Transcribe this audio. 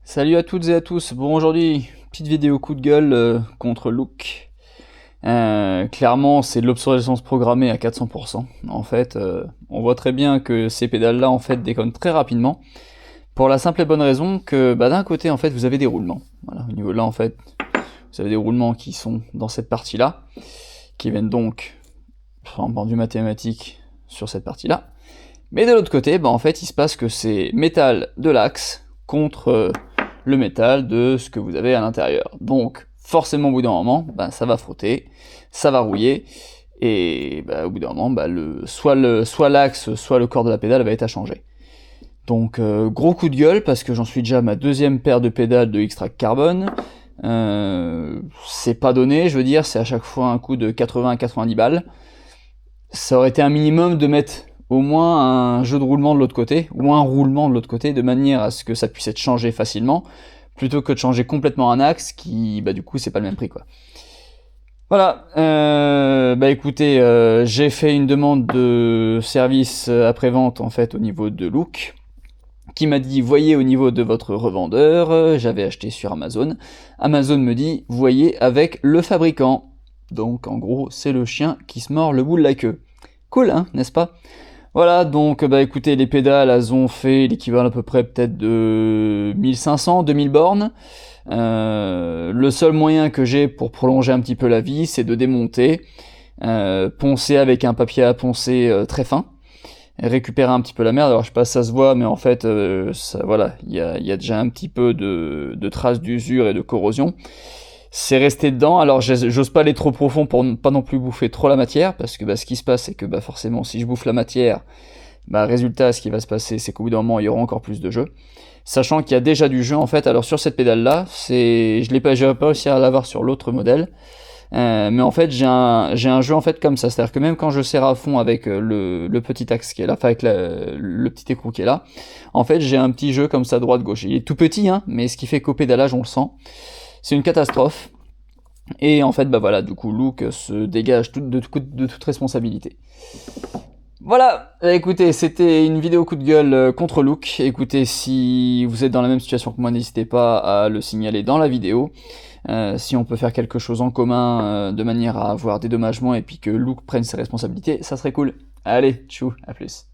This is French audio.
Salut à toutes et à tous. Bon, aujourd'hui, petite vidéo coup de gueule contre Look. Clairement, c'est de l'obsolescence programmée à 400%. En fait, on voit très bien que ces pédales-là, en fait, déconnent très rapidement. Pour la simple et bonne raison que, d'un côté, en fait, vous avez des roulements. Voilà, au niveau là, en fait, vous avez des roulements qui sont dans cette partie-là, qui viennent donc en pendu mathématique sur cette partie-là. Mais de l'autre côté, en fait, il se passe que c'est métal de l'axe contre le métal de ce que vous avez à l'intérieur. Donc, forcément, au bout d'un moment, ça va frotter, ça va rouiller, et au bout d'un moment, soit l'axe, soit le corps de la pédale va être à changer. Donc, gros coup de gueule, parce que j'en suis déjà à ma deuxième paire de pédales de X-Track Carbone. C'est pas donné, je veux dire, c'est à chaque fois un coût de 80 à 90 balles. Ça aurait été un minimum de mettre au moins un jeu de roulement de l'autre côté, ou un roulement de l'autre côté, de manière à ce que ça puisse être changé facilement, plutôt que de changer complètement un axe qui, du coup, c'est pas le même prix, quoi. Voilà, écoutez, j'ai fait une demande de service après-vente, en fait, au niveau de Look, qui m'a dit, voyez au niveau de votre revendeur, j'avais acheté sur Amazon. Amazon me dit, voyez avec le fabricant. Donc, en gros, c'est le chien qui se mord le bout de la queue. Cool, hein, n'est-ce pas? Voilà, donc écoutez, les pédales, elles ont fait l'équivalent à peu près peut-être de 1500, 2000 bornes. Le seul moyen que j'ai pour prolonger un petit peu la vie, c'est de démonter, poncer avec un papier à poncer très fin, récupérer un petit peu la merde. Alors je sais pas si ça se voit, mais en fait, voilà, il y a déjà un petit peu de traces d'usure et de corrosion. C'est resté dedans. Alors j'ose pas aller trop profond pour ne pas non plus bouffer trop la matière, parce que ce qui se passe, c'est que forcément, si je bouffe la matière, résultat, ce qui va se passer, c'est qu'au bout d'un moment, il y aura encore plus de jeu. Sachant qu'il y a déjà du jeu, en fait. Alors sur cette pédale là, j'ai pas réussi à l'avoir sur l'autre modèle. Mais en fait, j'ai un jeu en fait comme ça, c'est-à-dire que même quand je serre à fond avec le petit axe qui est là, enfin avec le petit écrou qui est là, en fait, j'ai un petit jeu comme ça droite-gauche. Il est tout petit, hein, mais ce qui fait qu'au pédalage, on le sent. C'est une catastrophe. Et en fait, voilà, du coup, Look se dégage de toute responsabilité. Voilà, écoutez, c'était une vidéo coup de gueule contre Look. Écoutez, si vous êtes dans la même situation que moi, n'hésitez pas à le signaler dans la vidéo. Si on peut faire quelque chose en commun de manière à avoir dédommagement et puis que Look prenne ses responsabilités, ça serait cool. Allez, tchou, à plus.